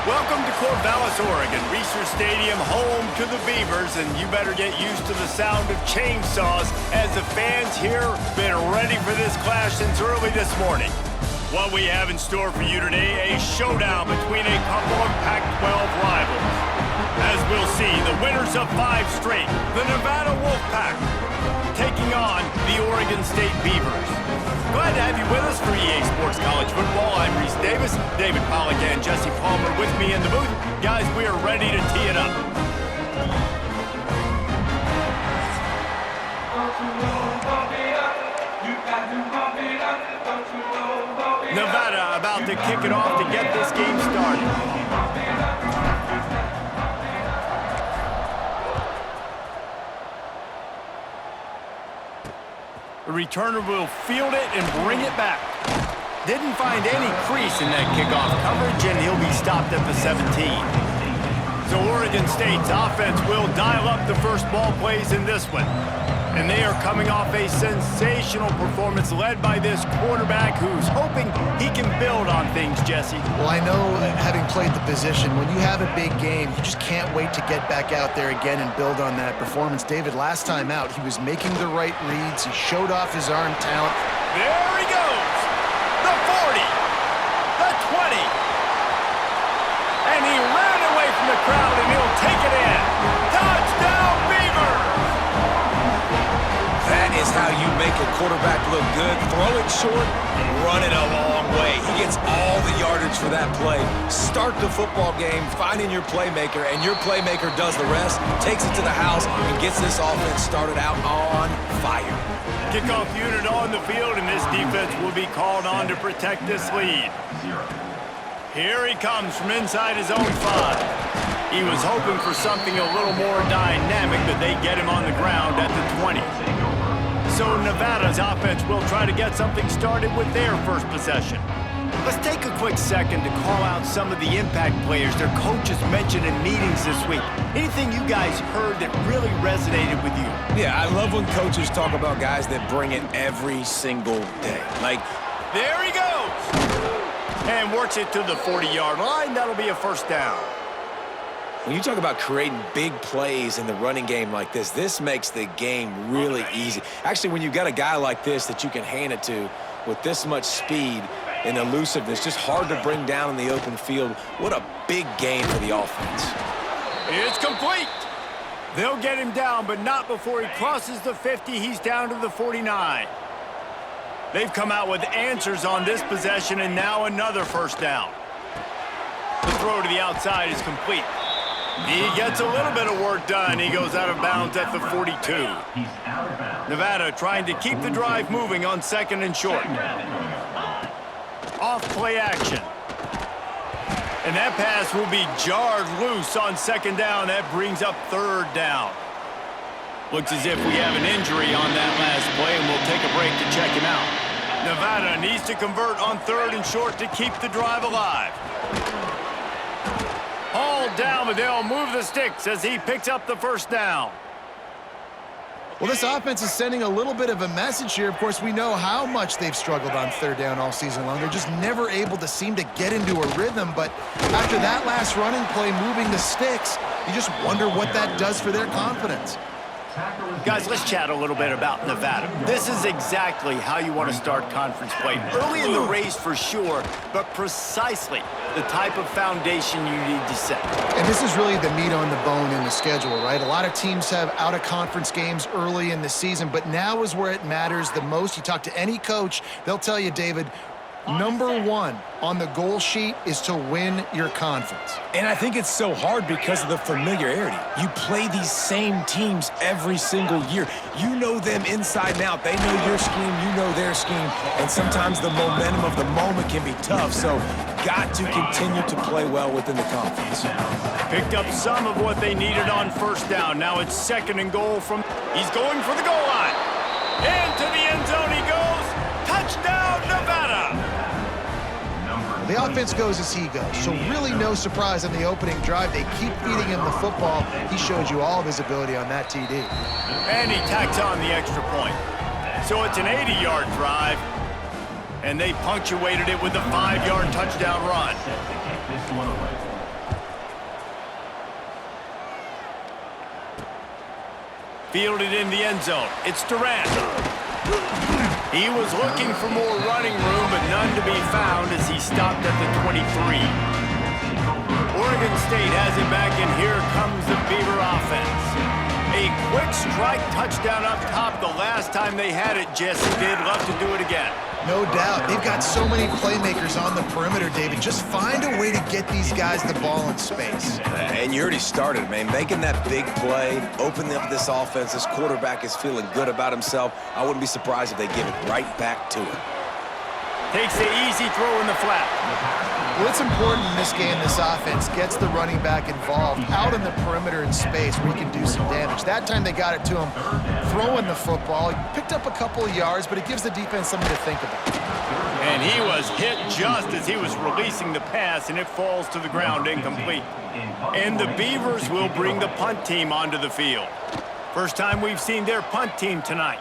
Welcome to Corvallis, Oregon, Research Stadium, home to the Beavers, and you better get used to the sound of chainsaws as the fans here been ready for this clash since early this morning. What we have in store for you today, a showdown between a couple of Pac-12 rivals. As we'll see, the winners of 5 straight, the Nevada Wolfpack, taking on the Oregon State Beavers. Glad to have you with us for EA Sports College Football. I'm Reese Davis, David Pollack and Jesse Palmer with me in the booth. Guys, we are ready to tee it up. Nevada about to kick it off to get this game started. The returner will field it and bring it back. Didn't find any crease in that kickoff coverage, and he'll be stopped at the 17. So Oregon State's offense will dial up the first ball plays in this one. And they are coming off a sensational performance led by this quarterback who's hoping he can build on things, Jesse. Well, I know, having played the position, when you have a big game, you just can't wait to get back out there again and build on that performance. David, last time out, he was making the right reads. He showed off his arm talent. There he goes! The 40, the 20, and he ran away from the crowd, and he'll take it in. Touchdown, Beavers! That is how you make a quarterback look good. Throw it short, run it a long way. He gets all the yardage for that play. Start the football game finding your playmaker, and your playmaker does the rest, takes it to the house, and gets this offense started out on fire. Kickoff unit on the field, and this defense will be called on to protect this lead. Here he comes from inside his own 5. He was hoping for something a little more dynamic, but they get him on the ground at the 20. So Nevada's offense will try to get something started with their first possession. Let's take a quick second to call out some of the impact players their coaches mentioned in meetings this week. Anything you guys heard that really resonated with you? Yeah, I love when coaches talk about guys that bring it every single day. Like, there he goes! And works it to the 40-yard line. That'll be a first down. when you talk about creating big plays in the running game like this makes the game really easy. Actually, when you've got a guy like this that you can hand it to with this much speed and elusiveness, just hard to bring down in the open field, what a big gain for the offense. It's complete. They'll get him down, but not before he crosses the 50. He's down to the 49. They've come out with answers on this possession, and now another first down. The throw to the outside is complete. He gets a little bit of work done. He goes out of bounds at the 42. Nevada trying to keep the drive moving on second and short. Off play action. And that pass will be jarred loose on second down. That brings up third down. Looks as if we have an injury on that last play, and we'll take a break to check him out. Nevada needs to convert on third and short to keep the drive alive. Hauled down, but they'll move the sticks as he picks up the first down. Well, this offense is sending a little bit of a message here. Of course, we know how much they've struggled on third down all season long. They're just never able to seem to get into a rhythm. But after that last running play, moving the sticks, you just wonder what that does for their confidence. Guys, let's chat a little bit about Nevada. This is exactly how you want to start conference play. Early in the race for sure, but precisely the type of foundation you need to set. And this is really the meat on the bone in the schedule, right? A lot of teams have out-of-conference games early in the season, but now is where it matters the most. You talk to any coach, they'll tell you, David, number one on the goal sheet is to win your conference. And I think it's so hard because of the familiarity. You play these same teams every single year. You know them inside and out. They know your scheme, you know their scheme, and sometimes the momentum of the moment can be tough, so got to continue to play well within the conference. Picked up some of what they needed on first down. Now it's second and goal from... He's going for the goal line. Into the end zone he goes. Touchdown, Nevada! The offense goes as he goes, so really no surprise on the opening drive. They keep feeding him the football. He showed you all of his ability on that TD. And he tacks on the extra point. So it's an 80-yard drive, and they punctuated it with a 5-yard touchdown run. Fielded in the end zone. It's Durant. He was looking for more running room, but none to be found as he stopped at the 23. Oregon State has it back, and here comes the Beaver offense. A quick strike touchdown up top the last time they had it, Jesse. They'd love to do it again. No doubt. They've got so many playmakers on the perimeter, David. Just find a way to get these guys the ball in space. And you already started, man. Making that big play, opening up this offense. This quarterback is feeling good about himself. I wouldn't be surprised if they give it right back to him. Takes the easy throw in the flat. Well, it's important in this game this offense gets the running back involved out in the perimeter in space where he can do some damage. That time they got it to him throwing the football. He picked up a couple of yards, but it gives the defense something to think about. And he was hit just as he was releasing the pass, and it falls to the ground incomplete. And the Beavers will bring the punt team onto the field. First time we've seen their punt team tonight.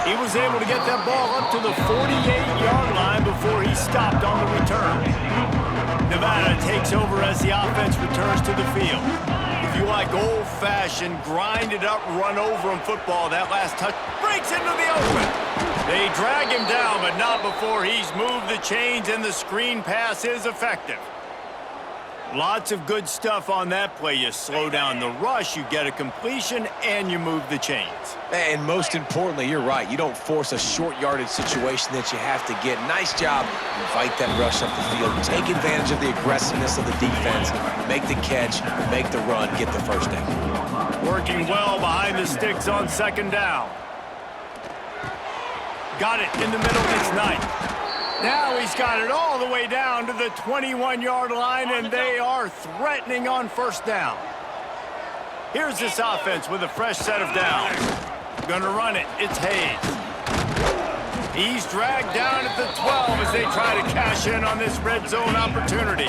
He was able to get that ball up to the 48-yard line before he stopped on the return. Nevada takes over as the offense returns to the field. If you like old-fashioned, grind-it-up, run-over-him football, that last touch breaks into the open. They drag him down, but not before he's moved the chains, and the screen pass is effective. Lots of good stuff on that play. You slow down the rush, you get a completion, and you move the chains. And most importantly, you're right. You don't force a short yardage situation that you have to get. Nice job. Invite that rush up the field. Take advantage of the aggressiveness of the defense. Make the catch, make the run, get the first down. Working well behind the sticks on second down. Got it in the middle. It's Knight. Now he's got it all the way down to the 21-yard line, and they are threatening on first down. Here's this offense with a fresh set of downs. Gonna run it. It's Hayes. He's dragged down at the 12 as they try to cash in on this red zone opportunity.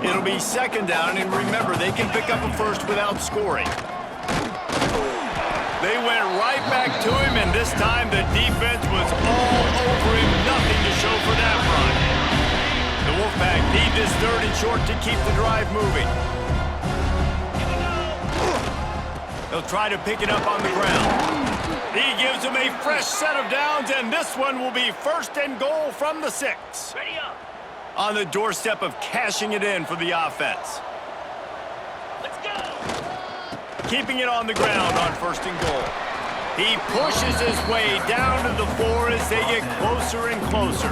It'll be second down, and remember, they can pick up a first without scoring. They went right back to him, and this time the defense was all over him. Nothing to show for that run. The Wolfpack need this third and short to keep the drive moving. They'll try to pick it up on the ground. He gives them a fresh set of downs, and this one will be first and goal from the 6. Ready up. On the doorstep of cashing it in for the offense. Let's go. Keeping it on the ground on first and goal. He pushes his way down to the 4 as they get closer and closer.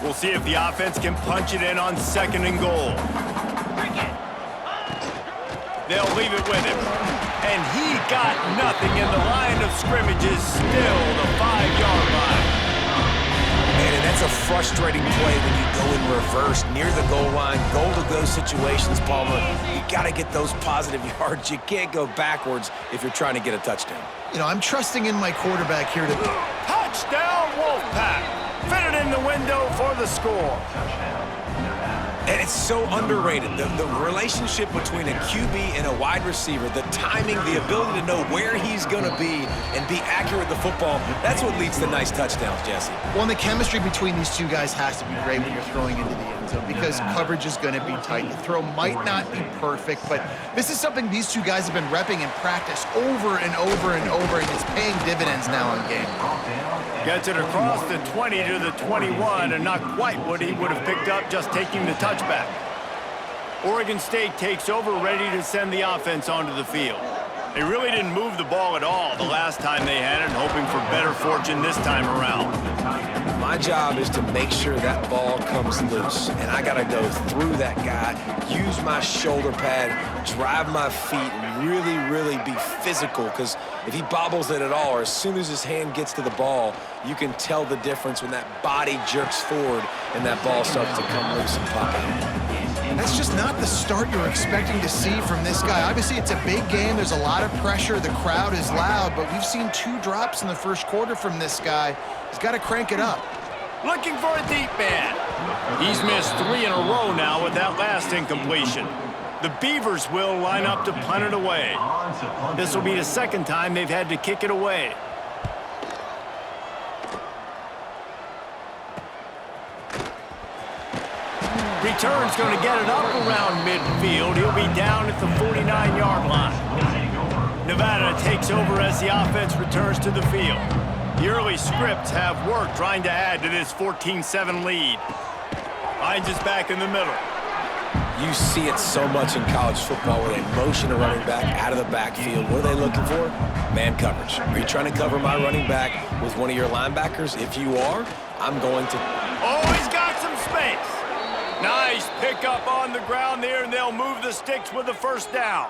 We'll see if the offense can punch it in on second and goal. They'll leave it with him. And he got nothing, and the line of scrimmage is still the 5-yard line. Man, and that's a frustrating play when you go in reverse near the goal line. Goal-to-go situations, Palmer. You got to get those positive yards. You can't go backwards if you're trying to get a touchdown. You know, I'm trusting in my quarterback here to... Touchdown, Wolfpack! Fitted in the window for the score. And it's so underrated. The relationship between a QB and a wide receiver, the timing, the ability to know where he's going to be and be accurate with the football, that's what leads to nice touchdowns, Jesse. Well, and the chemistry between these two guys has to be great when you're throwing into the end zone because coverage is going to be tight. The throw might not be perfect, but this is something these two guys have been repping in practice over and over and over, and it's paying dividends now in game. Gets it across the 20 to the 21, and not quite what he would have picked up just taking the touchback. Oregon State takes over, ready to send the offense onto the field. They really didn't move the ball at all the last time they had it, hoping for better fortune this time around. My job is to make sure that ball comes loose, and I got to go through that guy, use my shoulder pad, drive my feet, and really be physical, because if he bobbles it at all, or as soon as his hand gets to the ball, you can tell the difference when that body jerks forward and that ball starts to come loose and pop out. That's just not the start you're expecting to see from this guy. Obviously, it's a big game. There's a lot of pressure. The crowd is loud, but we've seen 2 drops in the first quarter from this guy. He's got to crank it up. Looking for a deep man. He's missed 3 in a row now with that last incompletion. The Beavers will line up to punt it away. This will be the second time they've had to kick it away. Return's going to get it up around midfield. He'll be down at the 49-yard line. Nevada takes over as the offense returns to the field. The early scripts have worked trying to add to this 14-7 lead. Finds us back in the middle. You see it so much in college football where they motion a running back out of the backfield. What are they looking for? Man coverage. Are you trying to cover my running back with one of your linebackers? If you are, I'm going to... Oh, he's got some space. Nice pickup on the ground there, and they'll move the sticks with the first down.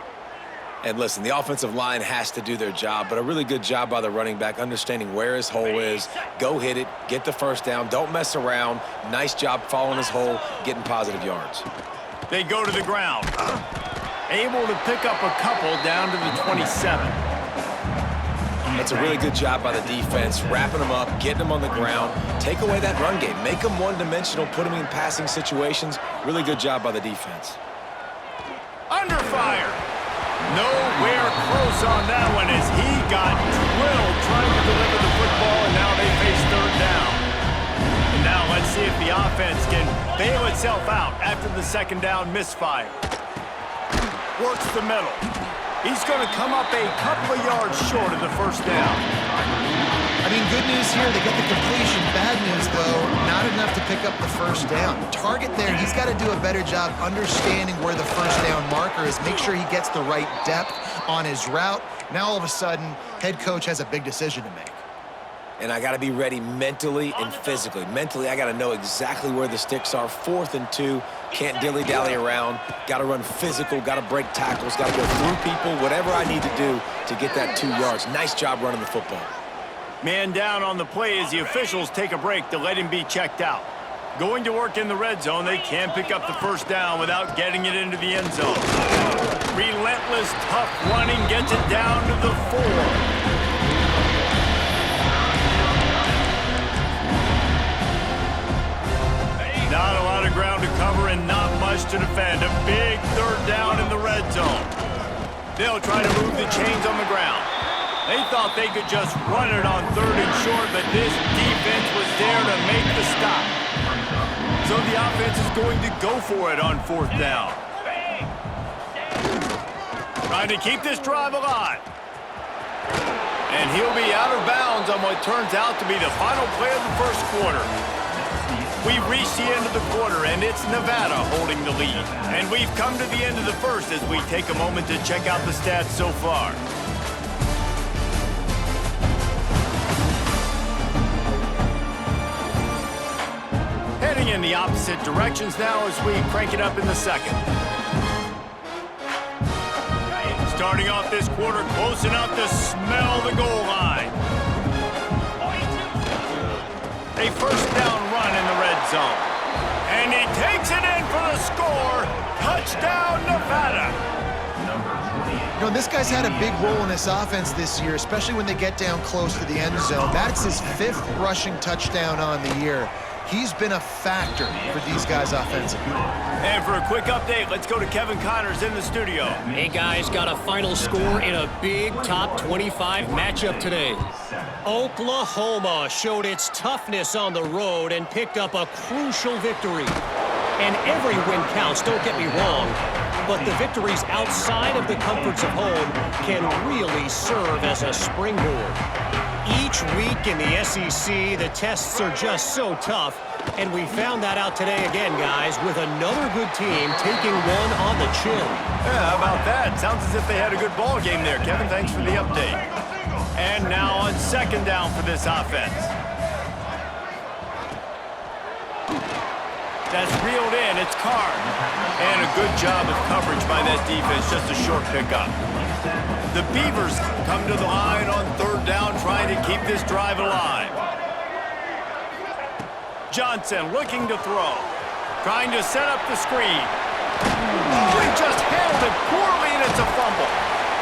And listen, the offensive line has to do their job, but a really good job by the running back understanding where his hole is. Go hit it, get the first down, don't mess around. Nice job following his hole, getting positive yards. They go to the ground. Able to pick up a couple down to the 27. That's a really good job by the defense, wrapping them up, getting them on the ground. Take away that run game. Make them one-dimensional, put them in passing situations. Really good job by the defense. Under fire. Nowhere close on that one as he got drilled trying to deliver the football, and now they face third down. And now let's see if the offense can bail itself out after the second down misfire. Works the middle. He's going to come up a couple of yards short of the first down. I mean, good news here, they get the completion. Bad news, though, not enough to pick up the first down. Target there, he's got to do a better job understanding where the first down marker is, make sure he gets the right depth on his route. Now, all of a sudden, head coach has a big decision to make. And I got to be ready mentally and physically. Mentally, I got to know exactly where the sticks are. 4th and 2, can't dilly-dally around. Got to run physical, got to break tackles, got to go through people, whatever I need to do to get that 2 yards. Nice job running the football. Man down on the play as the officials take a break to let him be checked out. Going to work in the red zone, they can't pick up the first down without getting it into the end zone. Relentless, tough running gets it down to the 4. Not a lot of ground to cover and not much to defend. A big third down in the red zone. They'll try to move the chains on the ground. They thought they could just run it on 3rd and short, but this defense was there to make the stop. So the offense is going to go for it on 4th down. Trying to keep this drive alive. And he'll be out of bounds on what turns out to be the final play of the first quarter. We've reached the end of the quarter, and it's Nevada holding the lead. And we've come to the end of the first as we take a moment to check out the stats so far. Heading in the opposite directions now as we crank it up in the second. Starting off this quarter close enough to smell the goal line. A first down run in the red zone. And he takes it in for the score. Touchdown, Nevada. You know, this guy's had a big role in this offense this year, especially when they get down close to the end zone. That's his 5th rushing touchdown on the year. He's been a factor for these guys offensively. And for a quick update, let's go to Kevin Connors in the studio. Hey guys, got a final score in a big top 25 matchup today. Oklahoma showed its toughness on the road and picked up a crucial victory. And every win counts, don't get me wrong, but the victories outside of the comforts of home can really serve as a springboard. Each week in the SEC, the tests are just so tough, and we found that out today again, guys, with another good team taking one on the chin. Yeah, how about that? Sounds as if they had a good ball game there, Kevin. Thanks for the update. And now on second down for this offense. That's reeled in. It's Carr. And a good job of coverage by that defense. Just a short pickup. The Beavers come to the line on 3rd down, trying to keep this drive alive. Johnson looking to throw. Trying to set up the screen. Oh, he just handled it poorly, and it's a fumble.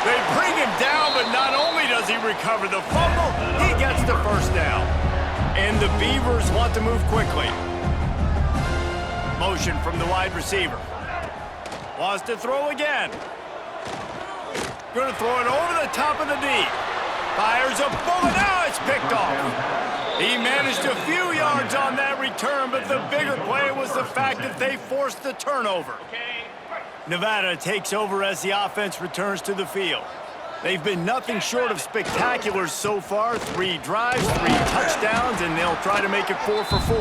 They bring him down, but not only does he recover the fumble, he gets the first down. And the Beavers want to move quickly. Motion from the wide receiver. Wants to throw again. Going to throw it over the top of the knee. Fires a bullet. Now it's picked off. He managed a few yards on that return, but the bigger play was the fact that they forced the turnover. Nevada takes over as the offense returns to the field. They've been nothing short of spectacular so far. 3 drives, 3 touchdowns, and they'll try to make it 4 for 4.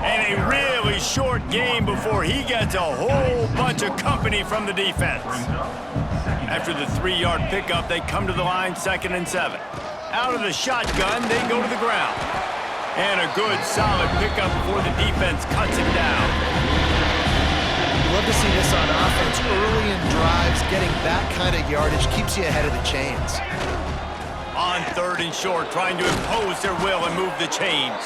And a really short game before he gets a whole bunch of company from the defense. After the 3-yard pickup, they come to the line, 2nd and 7. Out of the shotgun, they go to the ground. And a good, solid pickup before the defense cuts him down. Love to see this on offense. Early in drives, getting that kind of yardage keeps you ahead of the chains. On 3rd and short, trying to impose their will and move the chains.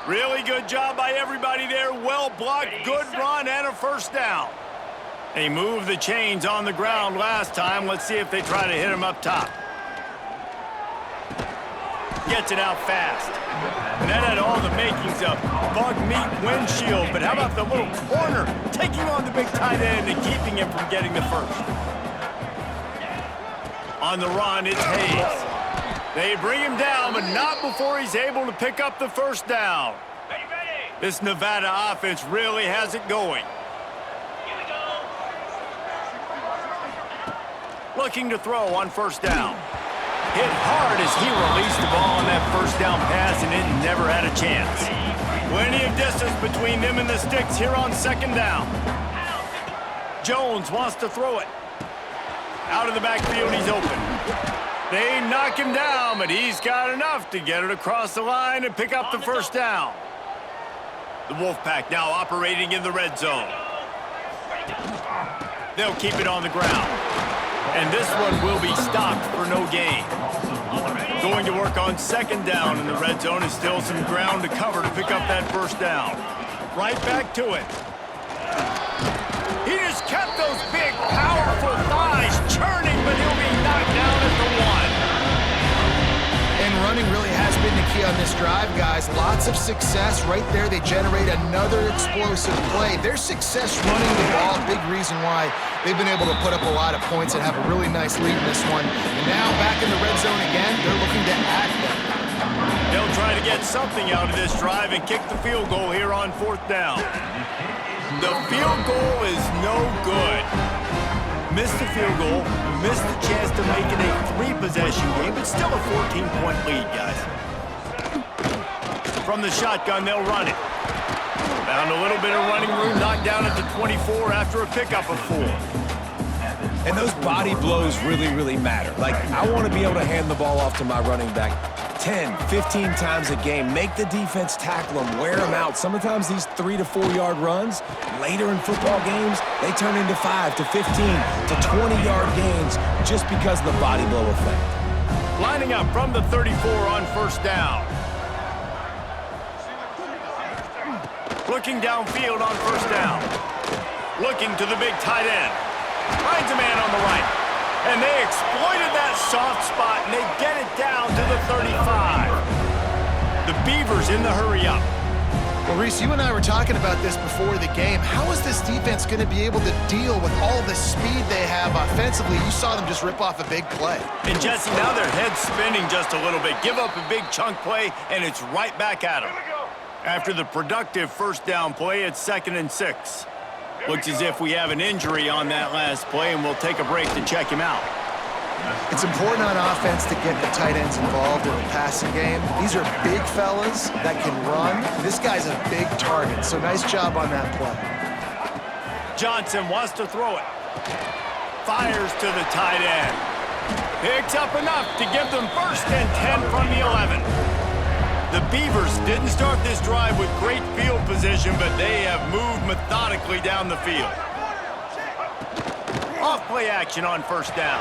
Really good job by everybody there. Well blocked, good run, and a 1st down. They moved the chains on the ground last time. Let's see if they try to hit him up top. Gets it out fast. And that had all the makings of bug meat windshield. But how about the little corner taking on the big tight end and keeping him from getting the 1st? On the run, it's Hayes. They bring him down, but not before he's able to pick up the 1st down. This Nevada offense really has it going. Looking to throw on 1st down. Hit hard as he released the ball on that 1st down pass, and it never had a chance. Plenty of distance between them and the sticks here on 2nd down. Jones wants to throw it. Out of the backfield, he's open. They knock him down, but he's got enough to get it across the line and pick up the 1st down. The Wolfpack now operating in the red zone. They'll keep it on the ground. And this one will be stopped for no gain. Going to work on 2nd down in the red zone is still some ground to cover to pick up that 1st down. Right back to it. He just kept those big, powerful thighs churning, but he'll be knocked down at the 1. And running really has been the key on this drive, guys. Lots of success right there. They generate another explosive play. Their success running the ball, big reason why they've been able to put up a lot of points and have a really nice lead in this one. And now back in the red zone again, they're looking to add them. They'll try to get something out of this drive and kick the field goal here on 4th down. The field goal is no good. Missed the field goal, missed the chance to make it a 3-possession game, but still a 14-point lead, guys. From the shotgun, they'll run it. Found a little bit of running room, knocked down at the 24 after a pickup of 4. And those body blows really, really matter. Like, I want to be able to hand the ball off to my running back 10, 15 times a game. Make the defense tackle them, wear them out. Sometimes these 3 to 4 yard runs, later in football games, they turn into 5 to 15 to 20-yard gains just because of the body blow effect. Lining up from the 34 on 1st down. Looking downfield on 1st down. Looking to the big tight end. Finds a man on the right. And they exploited that soft spot, and they get it down to the 35. The Beavers in the hurry up. Well, Reese, you and I were talking about this before the game. How is this defense going to be able to deal with all the speed they have offensively? You saw them just rip off a big play. And, Jesse, now their head's spinning just a little bit. Give up a big chunk play, and it's right back at them. After the productive 1st down play, it's 2nd and 6. Looks as if we have an injury on that last play, and we'll take a break to check him out. It's important on offense to get the tight ends involved in the passing game. These are big fellas that can run. This guy's a big target, so nice job on that play. Johnson wants to throw it. Fires to the tight end. Picks up enough to give them 1st and 10 from the 11. The Beavers didn't start this drive with great field position, but they have moved methodically down the field. Off play action on 1st down.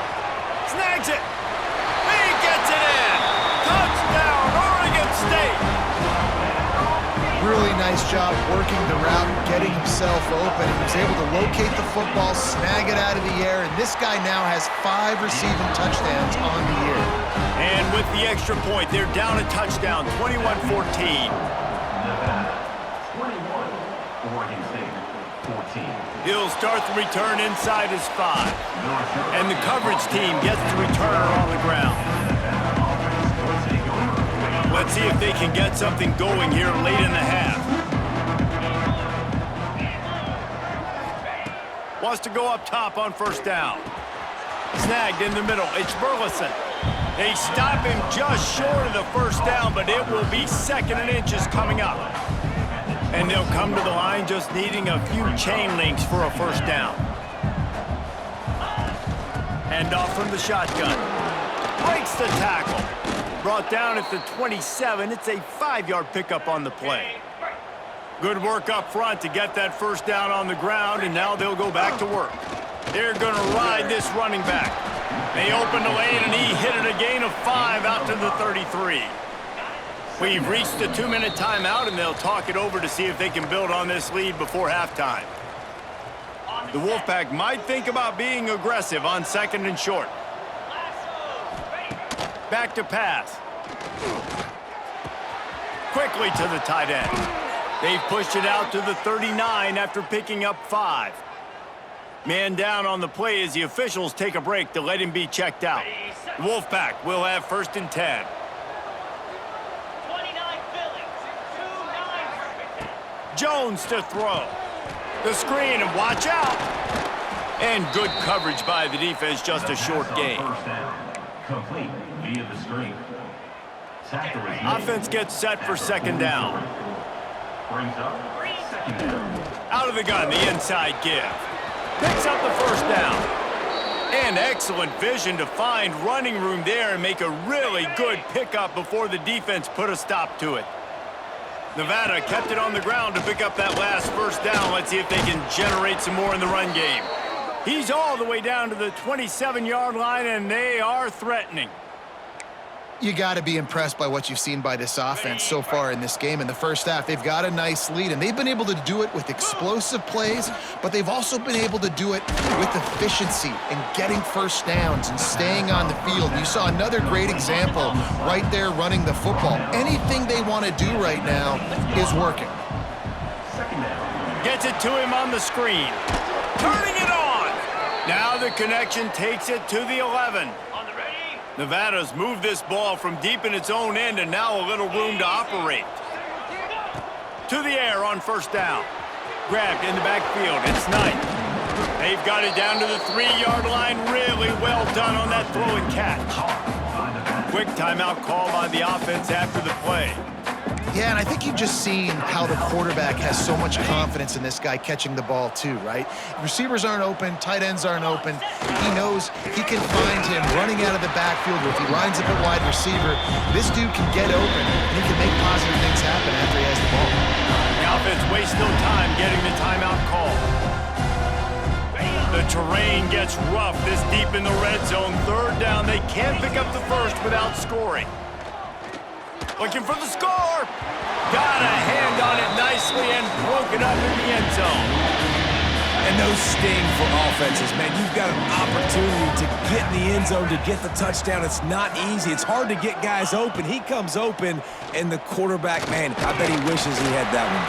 Snags it. He gets it in. Touchdown, Oregon State. Really nice job working the route, getting himself open. He was able to locate the football, snag it out of the air, and this guy now has 5 receiving touchdowns on the year. And with the extra point, they're down a touchdown, 21-14. He'll start the return inside his 5. And the coverage team gets the returner on the ground. Let's see if they can get something going here late in the half. Wants to go up top on first down. Snagged in the middle. It's Burleson. They stop him just short of the first down, but it will be 2nd and inches coming up. And they'll come to the line just needing a few chain links for a first down. Hand off from the shotgun. Breaks the tackle. Brought down at the 27. It's a 5-yard pickup on the play. Good work up front to get that first down on the ground, and now they'll go back to work. They're going to ride this running back. They opened the lane, and he hit it a gain of 5 out to the 33. We've reached the 2-minute timeout, and they'll talk it over to see if they can build on this lead before halftime. The Wolfpack might think about being aggressive on 2nd and short. Back to pass. Quickly to the tight end. They've pushed it out to the 39 after picking up 5. Man down on the play as the officials take a break to let him be checked out. Wolfpack will have 1st and 10. Jones to throw. The screen, and watch out. And good coverage by the defense, just a short gain. Complete via the screen. Offense gets set for 2nd down. Brings up 2nd down. Out of the gun, the inside give. Picks up the first down. And excellent vision to find running room there and make a really good pickup before the defense put a stop to it. Nevada kept it on the ground to pick up that last first down. Let's see if they can generate some more in the run game. He's all the way down to the 27-yard line, and they are threatening. You got to be impressed by what you've seen by this offense so far in this game. In the first half, they've got a nice lead, and they've been able to do it with explosive plays, but they've also been able to do it with efficiency and getting first downs and staying on the field. You saw another great example right there running the football. Anything they want to do right now is working. Gets it to him on the screen. Turning it on. Now the connection takes it to the 11. Nevada's moved this ball from deep in its own end, and now a little room to operate. To the air on first down. Grabbed in the backfield. It's Knight. They've got it down to the 3-yard line. Really well done on that throw and catch. Quick timeout call by the offense after the play. Yeah, and I think you've just seen how the quarterback has so much confidence in this guy catching the ball too, right? Receivers aren't open, tight ends aren't open. He knows he can find him running out of the backfield, or if he lines up at wide receiver, this dude can get open, and he can make positive things happen after he has the ball. The offense wastes no time getting the timeout call. The terrain gets rough this deep in the red zone. 3rd down, they can't pick up the first without scoring. Looking for the score. Got a hand on it nicely and broke it up in the end zone. And those sting for offenses, man. You've got an opportunity to get in the end zone, to get the touchdown. It's not easy. It's hard to get guys open. He comes open, and the quarterback, man, I bet he wishes he had that one.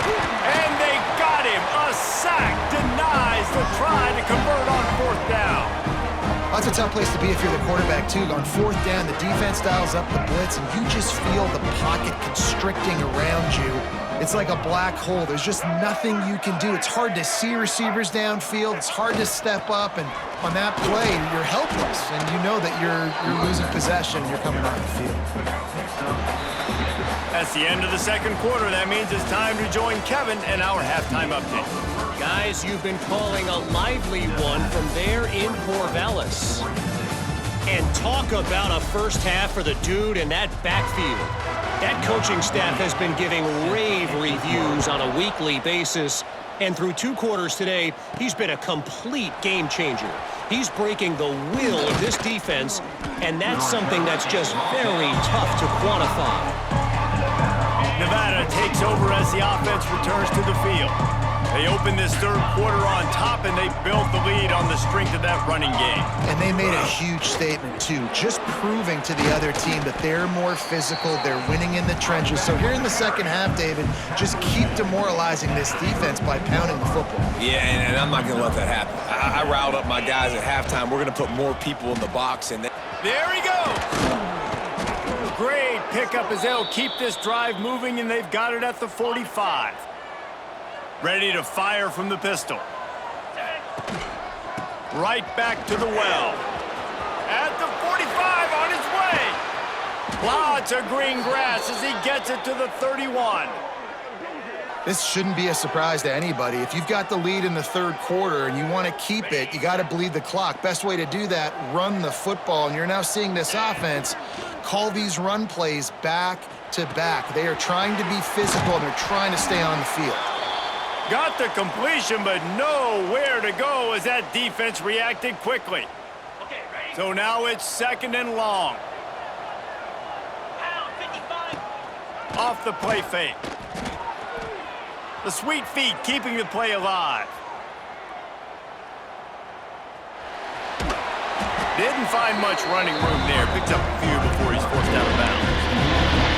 And they got him. A sack denies the try to convert on 4th down. That's a tough place to be if you're the quarterback, too. On 4th down, the defense dials up the blitz, and you just feel the pocket constricting around you. It's like a black hole. There's just nothing you can do. It's hard to see receivers downfield. It's hard to step up, and on that play, you're helpless, and you know that you're losing possession. You're coming off the field. That's the end of the 2nd quarter. That means it's time to join Kevin and our halftime update. Guys, you've been calling a lively one from there in Corvallis. And talk about a first half for the dude in that backfield. That coaching staff has been giving rave reviews on a weekly basis. And through 2 quarters today, he's been a complete game changer. He's breaking the will of this defense, and that's something that's just very tough to quantify. Nevada takes over as the offense returns to the field. They open this 3rd quarter on top, and they built the lead on the strength of that running game. And they made a huge statement, too, just proving to the other team that they're more physical, they're winning in the trenches. So here in the 2nd half, David, just keep demoralizing this defense by pounding the football. Yeah, and I'm not going to let that happen. I riled up my guys at halftime. We're going to put more people in the box. And there he goes. great pickup as they'll keep this drive moving, and they've got it at the 45. Ready to fire from the pistol. Right back to the well. At the 45, on his way. Lots of green grass as he gets it to the 31. This shouldn't be a surprise to anybody. If you've got the lead in the third quarter and you want to keep it, you got to bleed the clock. Best way to do that, run the football. And you're now seeing this offense call these run plays back to back. They are trying to be physical, and they're trying to stay on the field. Got the completion, but nowhere to go as that defense reacted quickly. So now it's 2nd and long. Off the play fake. The sweet feet keeping the play alive. Didn't find much running room there. Picks up a few before he's forced out of bounds.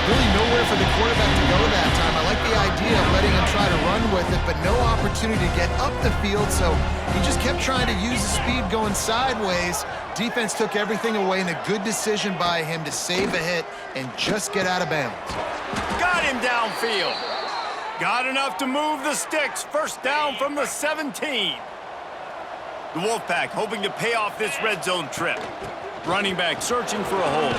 Really nowhere for the quarterback to go that time. I like the idea of letting him try to run with it, but no opportunity to get up the field, so he just kept trying to use the speed going sideways. Defense took everything away, and a good decision by him to save a hit and just get out of bounds. Got him downfield. Got enough to move the sticks. First down from the 17. The Wolfpack hoping to pay off this red zone trip. Running back searching for a hole.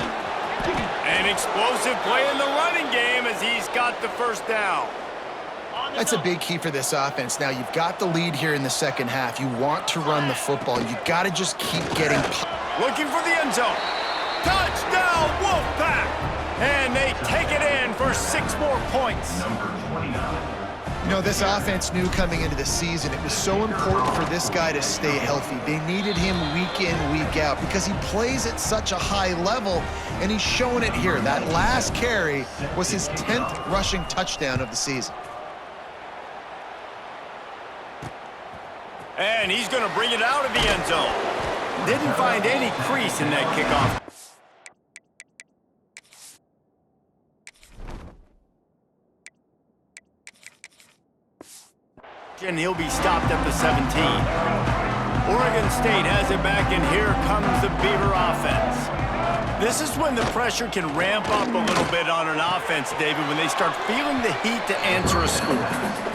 An explosive play in the running game as he's got the first down. That's a big key for this offense. Now, you've got the lead here in the second half. You want to run the football. You got to just keep getting... Looking for the end zone. Touchdown, Wolfpack! And they take it in for 6 more points. You know, this offense knew coming into the season it was so important for this guy to stay healthy. They needed him week in, week out because he plays at such a high level, and he's showing it here. That last carry was his 10th rushing touchdown of the season. And he's going to bring it out of the end zone. Didn't find any crease in that kickoff. And he'll be stopped at the 17. Oregon State has it back, and here comes the Beaver offense. This is when the pressure can ramp up a little bit on an offense, David, when they start feeling the heat to answer a score.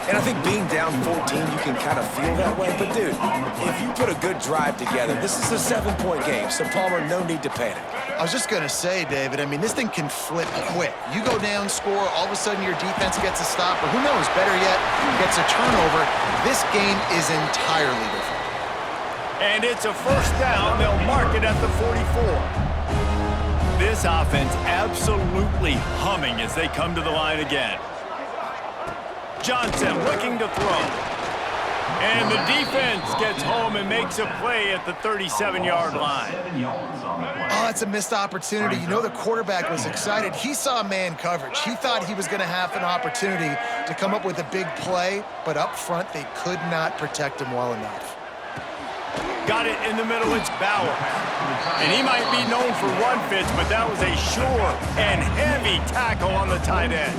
And I think being down 14, you can kind of feel that way. But, dude, if you put a good drive together, this is a 7-point game, so, Palmer, no need to panic. I was just going to say, David, I mean, this thing can flip quick. You go down, score, all of a sudden your defense gets a stop, or who knows, better yet, gets a turnover. This game is entirely different. And it's a first down. They'll mark it at the 44. This offense absolutely humming as they come to the line again. Johnson looking to throw. And the defense gets home and makes a play at the 37-yard line. Oh, that's a missed opportunity. You know the quarterback was excited. He saw man coverage. He thought he was going to have an opportunity to come up with a big play, but up front they could not protect him well enough. Got it in the middle, it's Bauer. And he might be known for run fits, but that was a sure and heavy tackle on the tight end.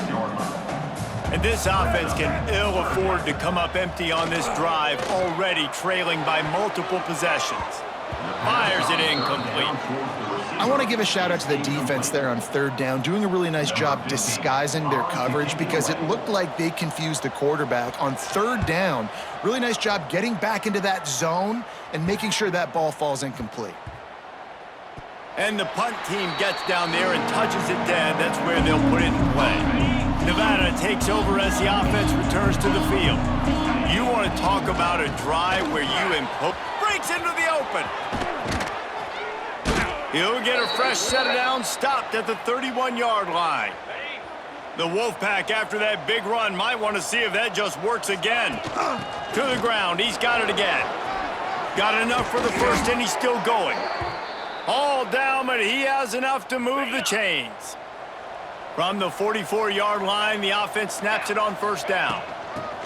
And this offense can ill afford to come up empty on this drive, already trailing by multiple possessions. Fires it incomplete. I want to give a shout out to the defense there on third down, doing a really nice job disguising their coverage because it looked like they confused the quarterback on third down. Really nice job getting back into that zone and making sure that ball falls incomplete. And the punt team gets down there and touches it dead. That's where they'll put it in play. Nevada takes over as the offense returns to the field. You want to talk about a drive where you breaks into the open. He'll get a fresh set of downs, stopped at the 31-yard line. The Wolfpack, after that big run, might want to see if that just works again. To the ground, he's got it again. Got enough for the first, and he's still going. All down, but he has enough to move the chains. From the 44-yard line, the offense snaps it on first down.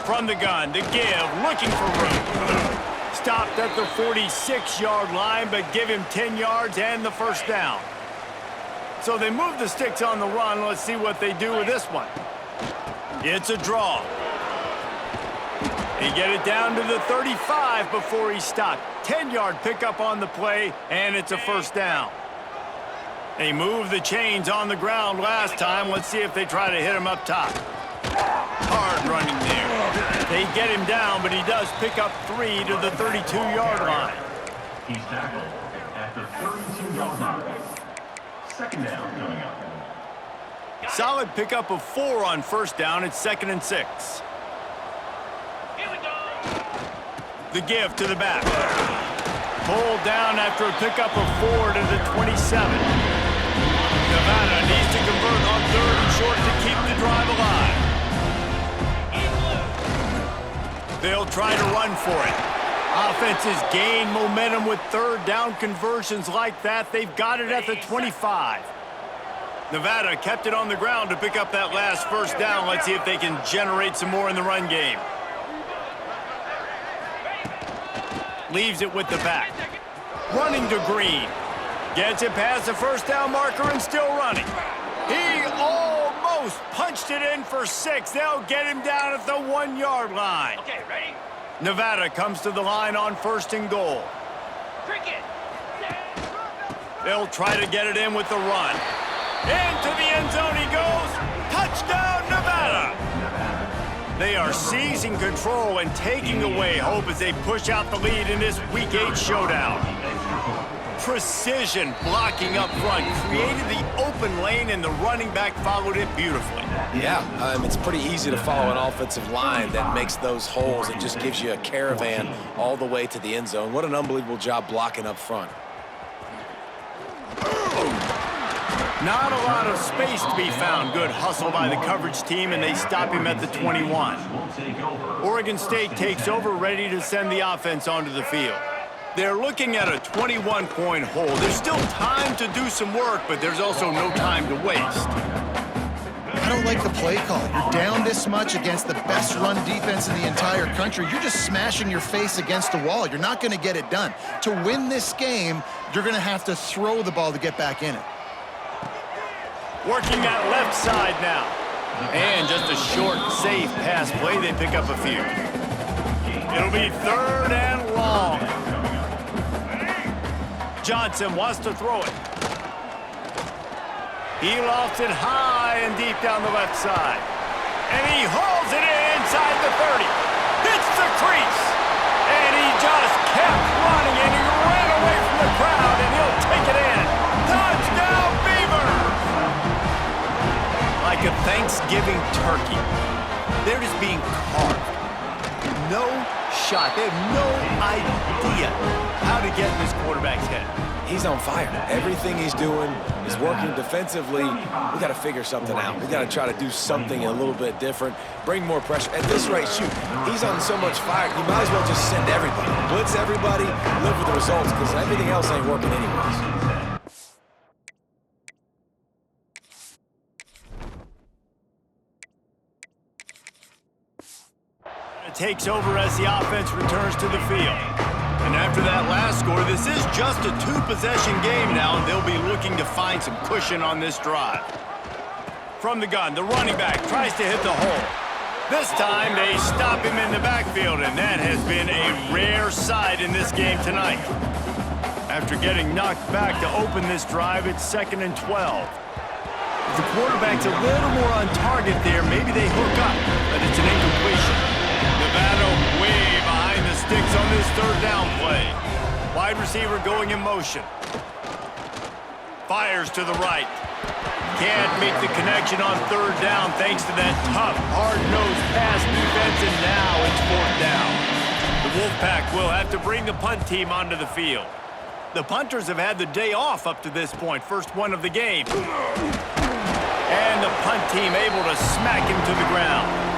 From the gun, to give, looking for room. Stopped at the 46-yard line, but give him 10 yards and the first down. So they move the sticks on the run. Let's see what they do with this one. It's a draw. They get it down to the 35 before he stopped. 10-yard pickup on the play, and it's a first down. They moved the chains on the ground last time. Let's see if they try to hit him up top. Hard running there. They get him down, but he does pick up 3 to the 32-yard line. He's tackled at the 32-yard line. Second down coming up. Solid pickup of 4 on first down. It's 2nd and 6. The give to the back. Pulled down after a pickup of 4 to the 27. Nevada needs to convert on 3rd and short to keep the drive alive. They'll try to run for it. Offenses gain momentum with 3rd down conversions like that. They've got it at the 25. Nevada kept it on the ground to pick up that last first down. Let's see if they can generate some more in the run game. Leaves it with the back. Running to Green. Gets it past the first down marker and still running. He almost punched it in for 6. They'll get him down at the 1-yard line. Okay, ready? Nevada comes to the line on 1st and goal. Cricket. They'll try to get it in with the run. Into the end zone he goes. Touchdown, Nevada! They are seizing control and taking away hope as they push out the lead in this Week 8 showdown. Precision blocking up front created the open lane, and the running back followed it beautifully. Yeah, it's pretty easy to follow an offensive line that makes those holes and just gives you a caravan all the way to the end zone. What an unbelievable job blocking up front. Not a lot of space to be found. Good hustle by the coverage team, and they stop him at the 21. Oregon State takes over, ready to send the offense onto the field. They're looking at a 21-point hole. There's still time to do some work, but there's also no time to waste. I don't like the play call. You're down this much against the best run defense in the entire country. You're just smashing your face against the wall. You're not going to get it done. To win this game, you're going to have to throw the ball to get back in it. Working that left side now. And just a short, safe pass play. They pick up a few. It'll be 3rd and long. Johnson wants to throw it. He lofts it high and deep down the left side. And he hauls it in inside the 30. Hits the crease. And he just kept running, and he ran away from the crowd, and he'll take it in. Touchdown, Beavers! Like a Thanksgiving turkey. They're just being carved. No shot. They have no idea how to get in this quarterback's head. He's on fire. Everything he's doing is working defensively. We got to figure something out. We got to try to do something a little bit different, bring more pressure. At this rate, shoot, he's on so much fire, you might as well just send everybody. Blitz everybody, live with the results, because everything else ain't working anyways. Takes over as the offense returns to the field. And after that last score, this is just a 2-possession game now, and they'll be looking to find some cushion on this drive. From the gun, the running back tries to hit the hole. This time, they stop him in the backfield, and that has been a rare sight in this game tonight. After getting knocked back to open this drive, it's 2nd and 12. If the quarterback's a little more on target there, maybe they hook up, but it's an incompletion. Nevada way behind the sticks on this 3rd down play. Wide receiver going in motion. Fires to the right. Can't make the connection on 3rd down thanks to that tough, hard-nosed pass defense, and now it's 4th down. The Wolfpack will have to bring the punt team onto the field. The punters have had the day off up to this point, first one of the game. And the punt team able to smack him to the ground.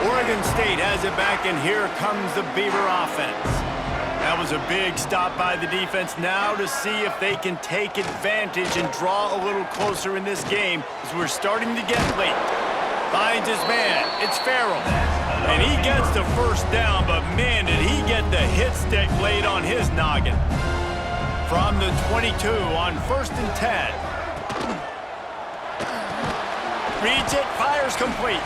Oregon State has it back, and here comes the Beaver offense. That was a big stop by the defense. Now to see if they can take advantage and draw a little closer in this game as we're starting to get late. Finds his man. It's Farrell. And he gets the first down, but man, did he get the hit stick laid on his noggin. From the 22 on 1st and 10. Reads it, fires complete.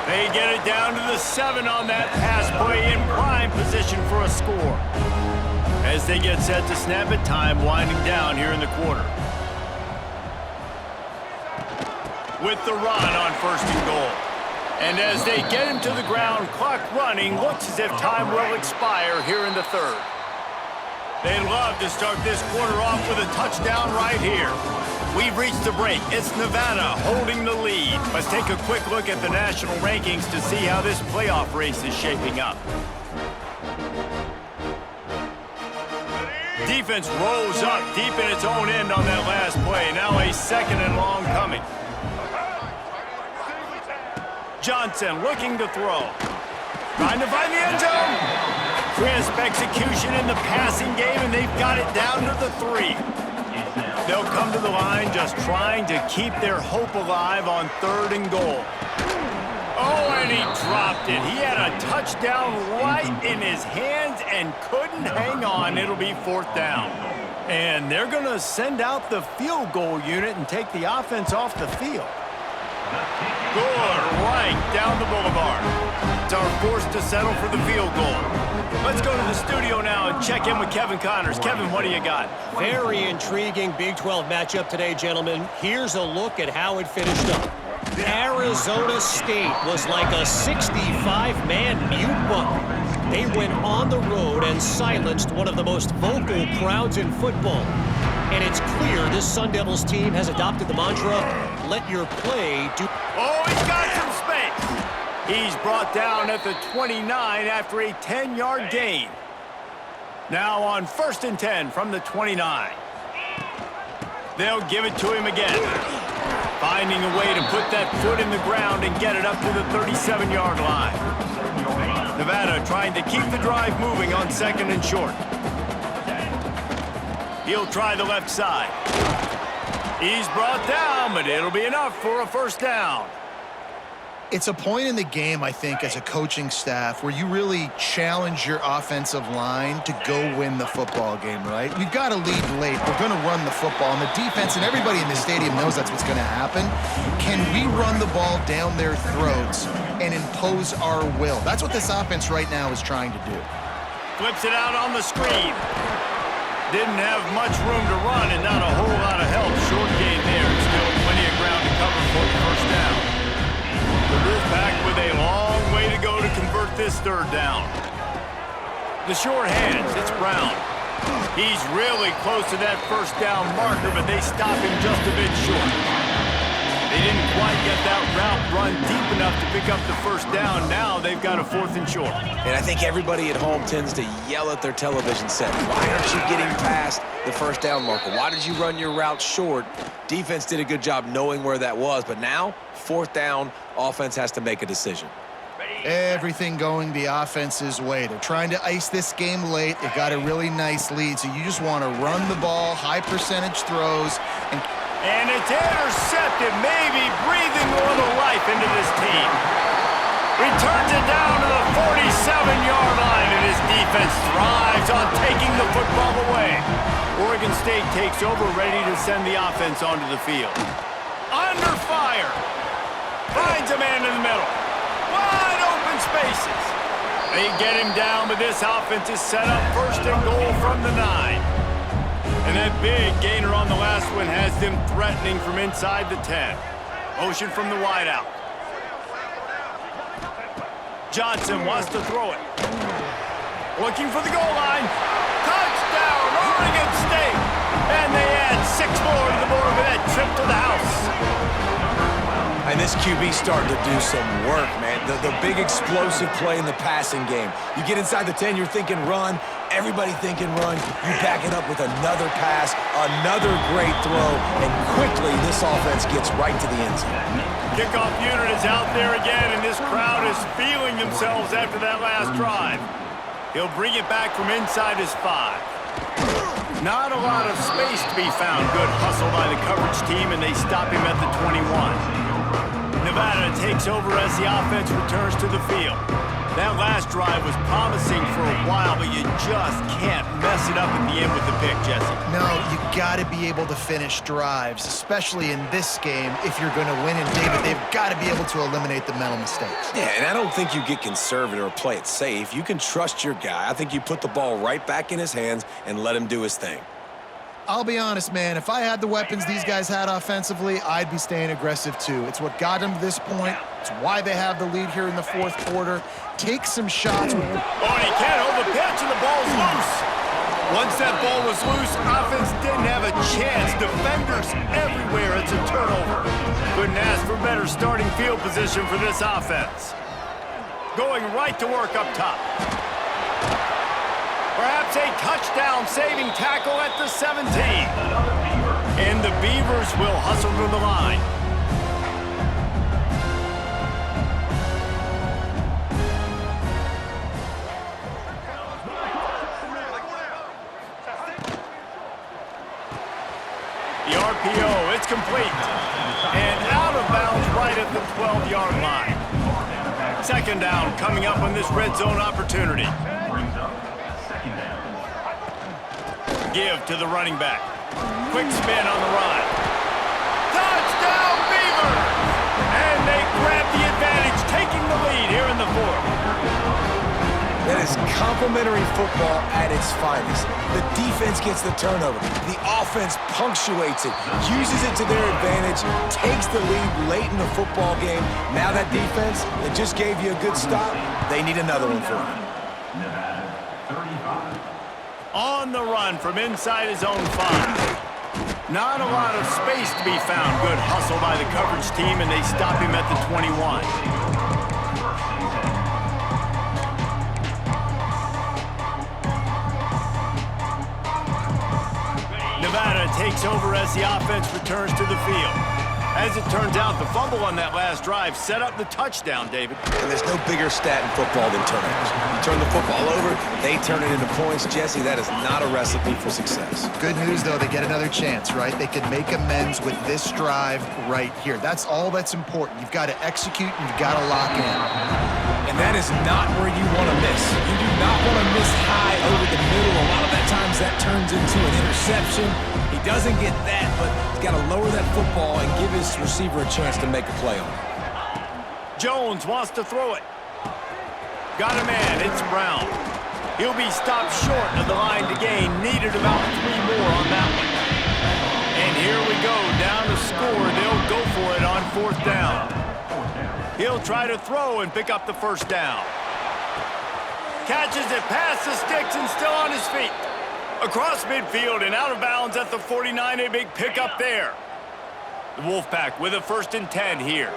They get it down to the 7 on that pass play, in prime position for a score. as they get set to snap it, time winding down here in the quarter. With the run on 1st and goal. And as they get him to the ground, clock running, looks as if time will expire here in the 3rd. They'd love to start this quarter off with a touchdown right here. We've reached the break. It's Nevada holding the lead. Let's take a quick look at the national rankings to see how this playoff race is shaping up. Defense rose up deep in its own end on that last play. Now a 2nd and long coming. Johnson looking to throw. Trying to find the end zone. Crisp execution in the passing game, and they've got it down to the 3. They'll come to the line just trying to keep their hope alive on 3rd and goal. Oh, and he dropped it. He had a touchdown right in his hands and couldn't hang on. It'll be 4th down. And they're going to send out the field goal unit and take the offense off the field. Good right down the boulevard. It's our forced to settle for the field goal. Let's go to the studio now and check in with Kevin Connors. Kevin, what do you got? Very intriguing Big 12 matchup today, gentlemen. Here's a look at how it finished up. Arizona State was like a 65-man mute button. They went on the road and silenced one of the most vocal crowds in football. And it's clear this Sun Devils team has adopted the mantra, let your play do... Oh, he's got some space. He's brought down at the 29 after a 10-yard gain. Now on 1st and 10 from the 29. They'll give it to him again. Finding a way to put that foot in the ground and get it up to the 37-yard line. Nevada trying to keep the drive moving on 2nd and short. He'll try the left side. He's brought down, but it'll be enough for a 1st down. It's a point in the game, I think, as a coaching staff where you really challenge your offensive line to go win the football game, right? We've got to lead late. We're going to run the football, and the defense and everybody in the stadium knows that's what's going to happen. Can we run the ball down their throats and impose our will? That's what this offense right now is trying to do. Flips it out on the screen. Didn't have much room to run and not a whole lot of help. Short gain there and still plenty of ground to cover for the 1st down. The Wolfpack with a long way to go to convert this 3rd down. The short hands, it's Brown. He's really close to that 1st down marker, but they stop him just a bit short. They didn't quite get that route run deep enough to pick up the 1st down. Now they've got a 4th and short. And I think everybody at home tends to yell at their television set. Why aren't you getting past the 1st down marker? Why did you run your route short? Defense did a good job knowing where that was, but now 4th down, offense has to make a decision. Everything going the offense's way. They're trying to ice this game late. They've got a really nice lead, so you just want to run the ball, high percentage throws. And it's intercepted, maybe breathing a little life into this team. Returns it down to the 47-yard line, and his defense thrives on taking the football away. Oregon State takes over, ready to send the offense onto the field. Under fire. Finds a man in the middle. Wide open spaces. They get him down, but this offense is set up 1st and goal from the 9. And that big gainer on the last one has them threatening from inside the 10. Motion from the wideout. Johnson wants to throw it. Looking for the goal line. Touchdown, Oregon State. And they add 6 more to the board with that trip to the house. And this QB's starting to do some work, man. The big explosive play in the passing game. You get inside the 10, you're thinking run. Everybody thinking run. You back it up with another pass, another great throw, and quickly this offense gets right to the end zone. Kickoff unit is out there again, and this crowd is feeling themselves after that last drive. He'll bring it back from inside his 5. Not a lot of space to be found. Good hustle by the coverage team, and they stop him at the 21. Nevada takes over as the offense returns to the field. That last drive was promising for a while, but you just can't mess it up at the end with the pick, Jesse. No, you got to be able to finish drives, especially in this game if you're going to win. And, David, they've got to be able to eliminate the mental mistakes. Yeah, and I don't think you get conservative or play it safe. You can trust your guy. I think you put the ball right back in his hands and let him do his thing. I'll be honest, man, if I had the weapons these guys had offensively, I'd be staying aggressive too. It's what got them to this point. It's why they have the lead here in the fourth quarter. Take some shots. Oh, and he can't hold the pitch, and the ball's loose. Once that ball was loose, offense didn't have a chance. Defenders everywhere. It's a turnover. Couldn't ask for better starting field position for this offense. Going right to work up top. Perhaps a touchdown-saving tackle at the 17. And the Beavers will hustle to the line. The RPO, it's complete. And out of bounds right at the 12-yard line. Second down coming up on this red zone opportunity. Give to the running back. Quick spin on the run. Touchdown, Beavers! And they grab the advantage, taking the lead here in the fourth. That is complimentary football at its finest. The defense gets the turnover. The offense punctuates it, uses it to their advantage, takes the lead late in the football game. Now that defense that just gave you a good stop, they need another one for them. On the run from inside his own 5. Not a lot of space to be found. Good hustle by the coverage team, and they stop him at the 21. Nevada takes over as the offense returns to the field. As it turns out, the fumble on that last drive set up the touchdown, David. And there's no bigger stat in football than turnovers. You turn the football over, they turn it into points. Jesse, that is not a recipe for success. Good news, though, they get another chance, right? They can make amends with this drive right here. That's all that's important. You've got to execute, and you've got to lock in. And that is not where you want to miss. You do not want to miss high over the middle. A lot of that times that turns into an interception. He doesn't get that, but he's got to lower that football and give his receiver a chance to make a play on it. Jones wants to throw it. Got a man, it's Brown. He'll be stopped short of the line to gain. Needed about 3 more on that one. And here we go, down to score. They'll go for it on 4th down. He'll try to throw and pick up the 1st down. Catches it past the sticks and still on his feet. Across midfield and out of bounds at the 49, a big pickup there. The Wolfpack with a 1st and 10 here.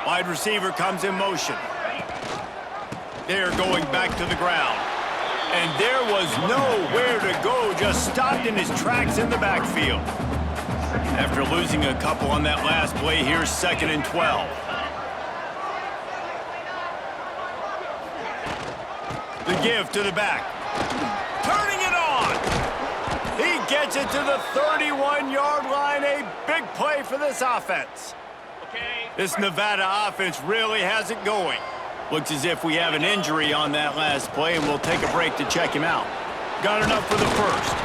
Wide receiver comes in motion. They're going back to the ground. And there was nowhere to go, just stopped in his tracks in the backfield. After losing a couple on that last play, here's 2nd and 12. The give to the back. Turning it on. He gets it to the 31-yard line. A big play for this offense. This Nevada offense really has it going. Looks as if we have an injury on that last play, and we'll take a break to check him out. Got enough for the 1st.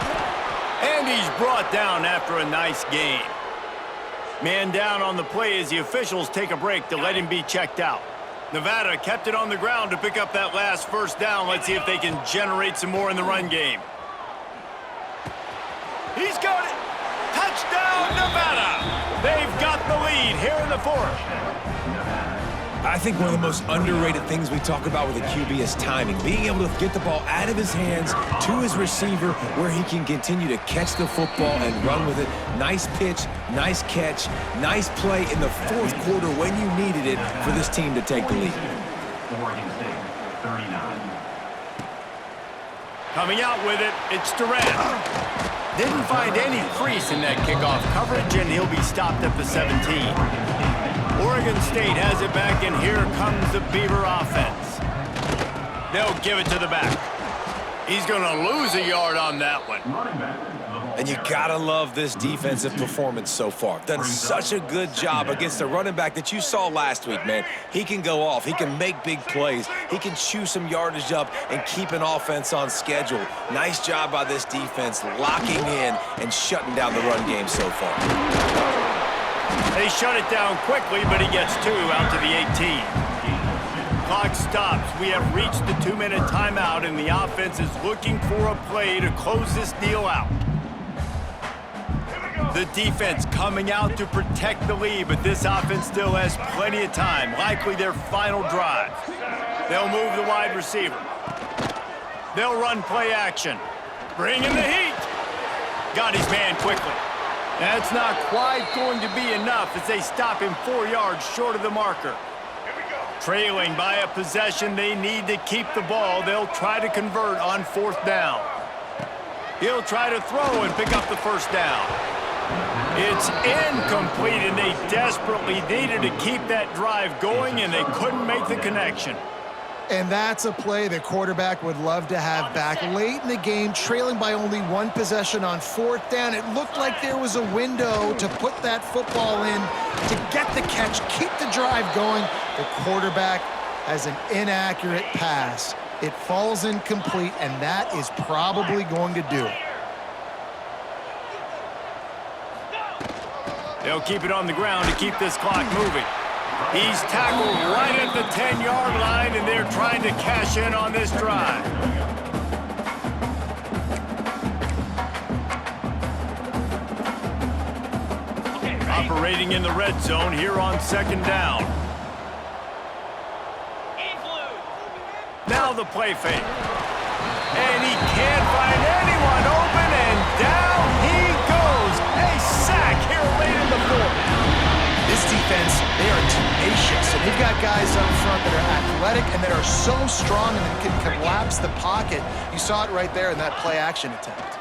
And he's brought down after a nice gain. Man down on the play as the officials take a break to let him be checked out. Nevada kept it on the ground to pick up that last 1st down. Let's see if they can generate some more in the run game. He's got it. Touchdown, Nevada. They've got the lead here in the 4th. I think one of the most underrated things we talk about with a QB is timing. Being able to get the ball out of his hands to his receiver where he can continue to catch the football and run with it. Nice pitch, nice catch, nice play in the 4th quarter when you needed it for this team to take the lead. Oregon State, 39. Coming out with it, it's Durant. Didn't find any crease in that kickoff coverage, and he'll be stopped at the 17. Oregon State has it back, and here comes the Beaver offense. They'll give it to the back. He's going to lose a yard on that one. And you gotta love this defensive performance so far. Done such a good job against a running back that you saw last week, man. He can go off. He can make big plays. He can chew some yardage up and keep an offense on schedule. Nice job by this defense locking in and shutting down the run game so far. They shut it down quickly, but he gets 2 out to the 18. Clock stops. We have reached the 2-minute timeout, and the offense is looking for a play to close this deal out. The defense coming out to protect the lead, but this offense still has plenty of time, likely their final drive. They'll move the wide receiver. They'll run play action. Bring in the heat. Got his man quickly. That's not quite going to be enough as they stop him 4 yards short of the marker. Trailing by a possession, they need to keep the ball. They'll try to convert on 4th down. He'll try to throw and pick up the first down. It's incomplete, and they desperately needed to keep that drive going, and they couldn't make the connection. And that's a play the quarterback would love to have back. Late in the game, trailing by only 1 possession on 4th down, it looked like there was a window to put that football in, to get the catch, keep the drive going. The quarterback has an inaccurate pass. It falls incomplete, and that is probably going to do it. They'll keep it on the ground to keep this clock moving. He's tackled right at the 10-yard line, and they're trying to cash in on this drive. Operating in the red zone here on 2nd down. Now the play fake. And he can't find anyone open, and down he goes. A sack here late in the 4th. This defense, they are tenacious, and they've got guys up front that are athletic and that are so strong and that can collapse the pocket. You saw it right there in that play-action attempt.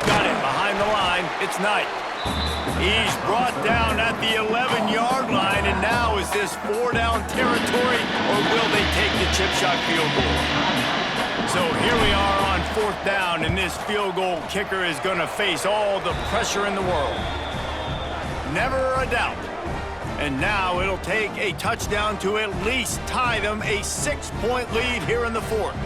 Got it behind the line. It's Knight. He's brought down at the 11-yard line, and now is this 4-down territory, or will they take the chip shot field goal? So here we are on 4th down, and this field goal kicker is going to face all the pressure in the world. Never a doubt. And now it'll take a touchdown to at least tie them a 6-point lead here in the 4th.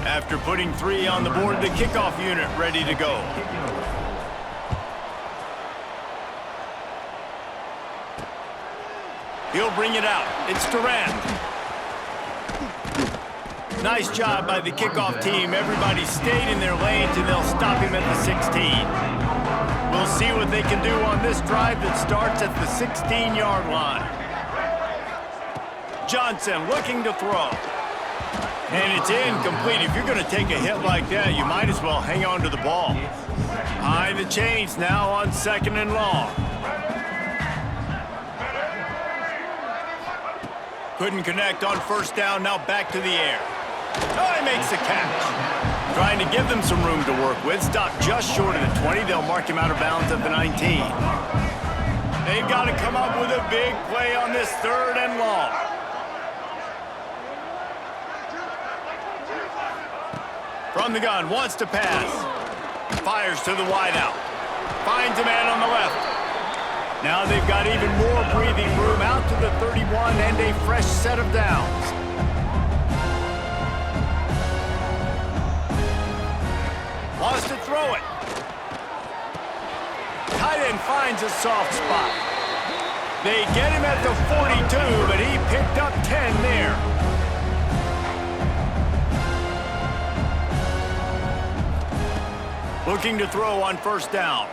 After putting 3 on the board, the kickoff unit ready to go. He'll bring it out. It's Durant. Nice job by the kickoff team. Everybody stayed in their lanes, and they'll stop him at the 16. We'll see what they can do on this drive that starts at the 16-yard line. Johnson looking to throw. And it's incomplete. If you're going to take a hit like that, you might as well hang on to the ball. High the chains now on 2nd and long. Couldn't connect on 1st down, now back to the air. Oh, he makes the catch. Trying to give them some room to work with. Stopped just short of the 20. They'll mark him out of bounds at the 19. They've got to come up with a big play on this 3rd and long. From the gun, wants to pass. Fires to the wideout. Finds a man on the left. Now they've got even more breathing room out to the 31 and a fresh set of downs. Wants to throw it. Tight end finds a soft spot. They get him at the 42, but he picked up 10 there. Looking to throw on 1st down.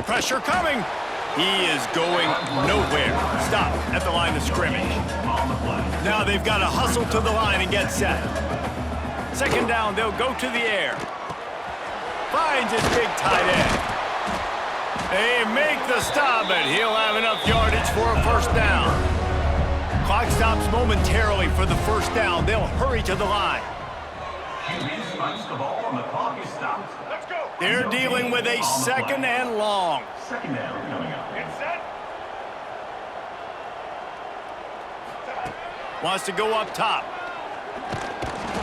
Pressure coming. He is going nowhere. Stop at the line of scrimmage. Now they've got to hustle to the line and get set. 2nd down, they'll go to the air. Finds his big tight end. They make the stop, and he'll have enough yardage for a 1st down. Clock stops momentarily for the 1st down. They'll hurry to the line. They're dealing with a 2nd and long. 2nd down coming up. Wants to go up top.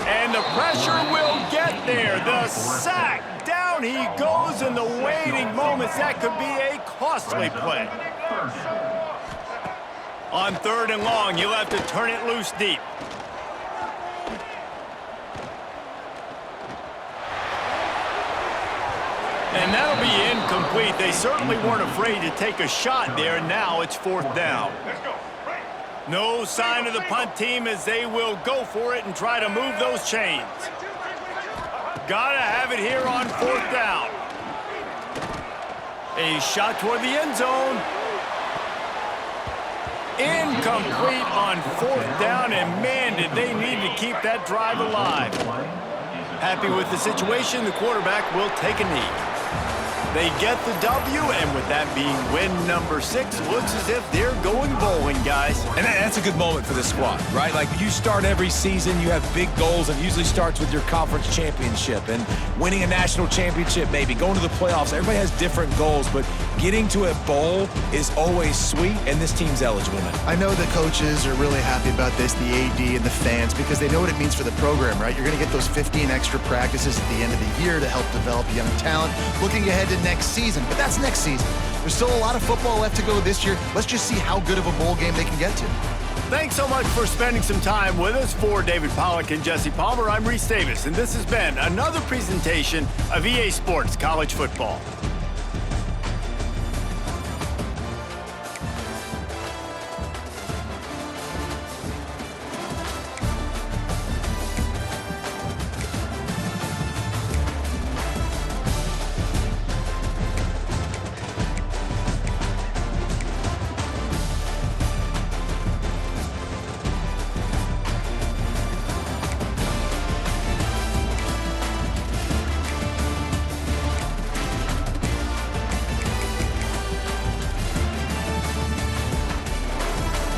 And the the pressure will get there. The sack. Down he goes in the waiting moments. That could be a costly play. On 3rd and long, you'll have to turn it loose deep. And that'll be incomplete. They certainly weren't afraid to take a shot there. Now it's 4th down. No sign of the punt team as they will go for it and try to move those chains. Gotta have it here on 4th down. A shot toward the end zone. Incomplete on 4th down, and man, did they need to keep that drive alive. Happy with the situation, the quarterback will take a knee. They get the W, and with that being win number 6, looks as if they're going bowling, guys. And that's a good moment for this squad, right? Like, you start every season, you have big goals, and it usually starts with your conference championship and winning a national championship, maybe going to the playoffs. Everybody has different goals, but getting to a bowl is always sweet, and this team's eligible now. I know the coaches are really happy about this, the AD and the fans, because they know what it means for the program, right? You're going to get those 15 extra practices at the end of the year to help develop young talent. Looking ahead to next season, but that's next season. There's still a lot of football left to go this year. Let's just see how good of a bowl game they can get to. Thanks so much for spending some time with us. For David Pollack and Jesse Palmer, I'm Reese Davis, and this has been another presentation of EA Sports College Football.